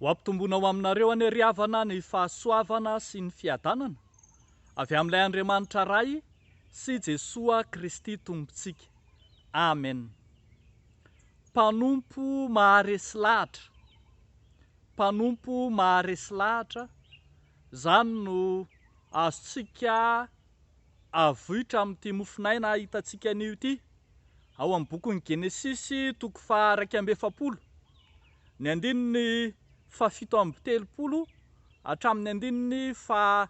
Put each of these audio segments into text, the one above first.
Ho ampitomboina ho aminareo any ry havana ny fahasoavana sy ny fiadanana avy amin'ilay Andriamanitra ray sy Jesoa Kristy Tompontsika. Amen. Mpanompo maharesy lahatra, mpanompo maharesy lahatra, zany no azontsika avohitra amin'ity mofinaina hitantsika an'io ity ao amin'ny bokin'ny Genesisy toko faha 1:70 ny andininy faha 7:30 hatramin'ny andininy faha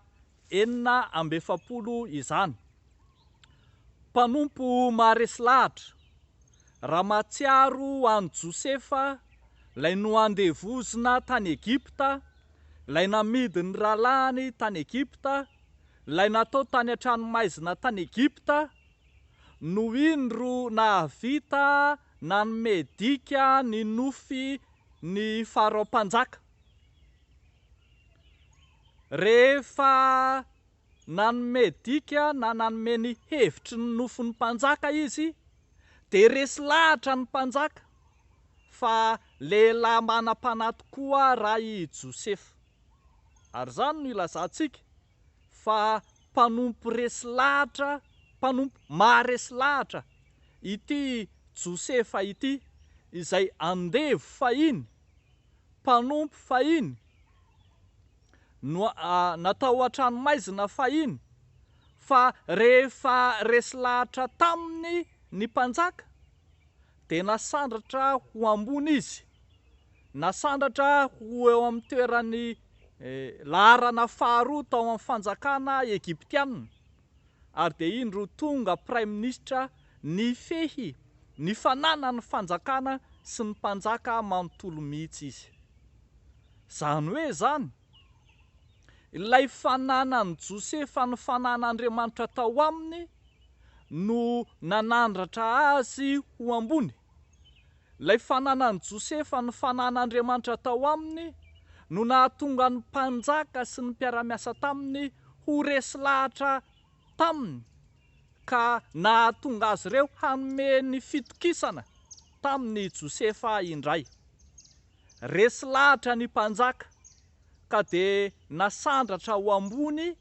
4:70 izany. Mpanompo maharesy lahatra, raha mahatsiaro an'i Josefa ilay noandevozina tany Egipta, ilay namidiny rahalahiny tany Egipta, ilay natao tany an-tranomaizina tany Egipta, no indro nahavita nanome dika ny nofy ny Farao mpanjaka. Rehefa nanome dika na nanome ny hevitry ny nofy ny mpanjaka izy, dia resy lahatra ny mpanjaka fa lehilahy manam-panahy tokoa raha i Josefa. Ary izany no ilazantsika fa mpanompo resy lahatra, mpanompo maharesy lahatra ity Josefa ity, izay andevo fahiny, mpanompo fahiny, natao an-tranomaizina fahiny, fa rehefa resy lahatra taminy ny mpanjaka dia nasandratra ho ambony izy, nasandratra ho eo amin'ny toerany laharana faharoa tao amin'ny fanjakana Egiptianina, ary dia indro tonga Prime Ministra nifehy ny fananany fanjakana sy ny mpanjaka manontolo mihitsy izy. Zany hoe zany, ilay fananan'i Josefa, ny fanan'Andriamanitra tao aminy no nanandratra azy ho ambony. Ilay fananan'i Josefa, ny fanan'Andriamanitra tao aminy no nahatonga ny mpanjaka sy ny mpiara-miasa taminy ho resy lahatra taminy, ka nahatonga azy ireo hanome ny fitokisana tamin'ny Josefa indray. Resy lahatra ny mpanjaka, ka dia nasandratra ho ambony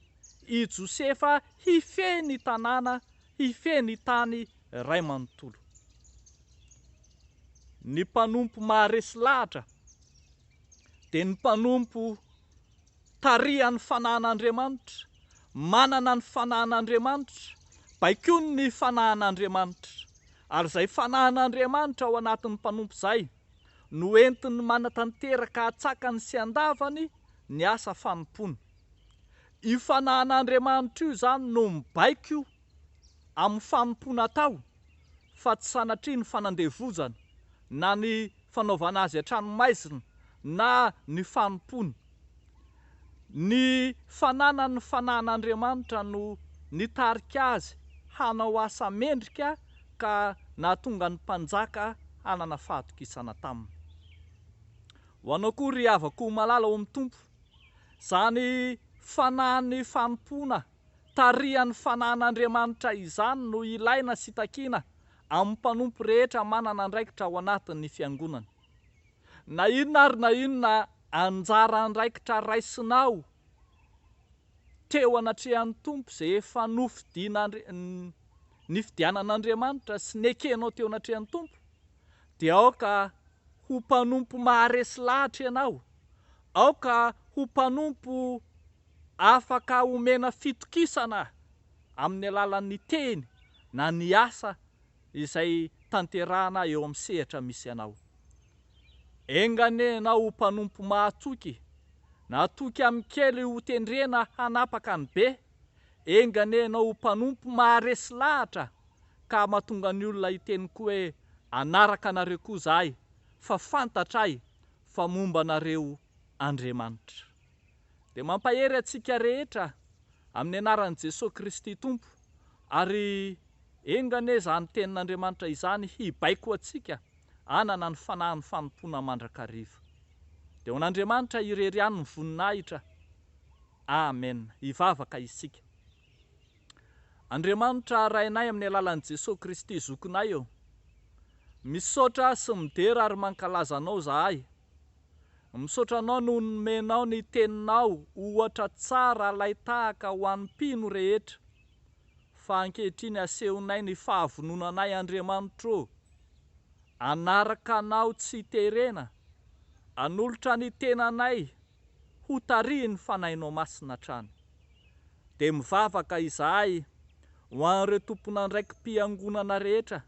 i Josefa hifehy ny tanàna, hifehy ny tany ray manontolo. Ny mpanompo maharesy lahatra dia ny mpanompo tarihany fanan'Andriamanitra, manana ny fanan'Andriamanitra, baikony ny fanan'Andriamanitra, ary izay fanan'Andriamanitra ao anatin'ny mpanompo izay no entiny manatanteraka hatsakany sy andavany ny asa fanompoana. Io fanan'Andriamanitra io zany no mibaiko io amin'ny fanompoana atao, fa tsy sanatria ny fanandevozana na ny fanaovana azy an-tranomaizina na ny fanompoana. Ny fananany fanan'Andriamanitra no nitarika azy hanao asa mendrika, ka nahatonga ny mpanjaka hanana fahatokisana taminy. Ho anao koa ry havako malala ao amin'ny Tompo, zany fanahany fanompoana, tarihan'ny fanan'Andriamanitra izany no ilaina sy takiana amin'ny mpanompo rehetra manana andraikitra ao anatin'ny fiangonana. Na inona ary na inona anjara andraikitra raisinao teo anatrehan'ny Tompo, izay efa nifidianan'Andriamanitra sy nekenao teo anatrehan'ny Tompo, dia aoka ho mpanompo maharesy lahatra ianao, aoka ho mpanompo afaka omena fitokisana amin'ny alalan'ny teny na ny asa izay tanterahana eo amin'ny sehatra misy anao. Enganenao ho mpanompo mahatoky, na toky amin'ny kely ho tendrena hanapaka ny be, enganenao ho mpanompo maharesy lahatra, ka mahatonga ny olona hiteny koa hoe anaraka anareo koa zahay, fa fantatray fa momba anareo Andriamanitra. Dia mampahery antsika rehetra amin'ny anaran'i Jesosy Kristy Tompo, ary engane izany tenin'Andriamanitra izany hibaiko antsika hanana ny fanahin'ny fanompoana mandrakariva. Dia ho an'Andriamanitra irery ihany ny voninahitra. Amen. Hivavaka isika. Andriamanitra rainay amin'ny alalan'i Jesosy Kristy zokinay eo, misaotra sy midera ary mankalaza anao zahay. Misaotra anao no nomenao ny teninao ohatra tsara lay tahaka ho an'ny mpino rehetra, fa ankehitriny asehonay ny fahavononanay Andriamanitro, anaraka anao tsy terena, anolotra ny tenanay ho tarihiny fanahinao masina trany. Dia mivavaka izahay ho an'ireo tompon'andraiki-piangonana rehetra,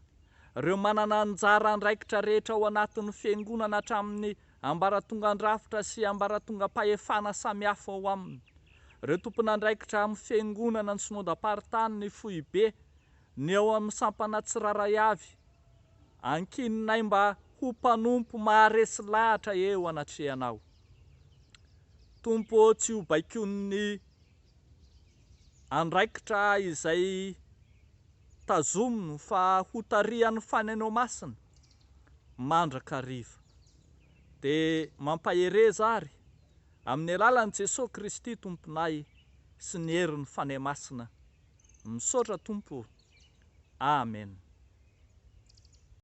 ireo manana anjara andraikitra rehetra ao anatin'ny fiangonana hatramin'ny ambaratongan-drafitra sy ambaratonga-pahefana samihafa ao aminy, ireo tompon'andraikitra amin'ny fiangonana ny synodam-paritany, ny foibe, ny ao amin'ny sampana tsiraray avy, ankininay mba ho mpanompo maharesy lahatra eo anatrehanao. Tompo, tsy ho baikon'ny andraikitra izay tazomino fa ho tarihan'ny fanainao masina mandrakariva. Dia mampahereza ary amin'ny alalan'i Jesosy Kristy Tomponay sy ny herin'ny fanahy masina. Misaotra Tompo. Amen.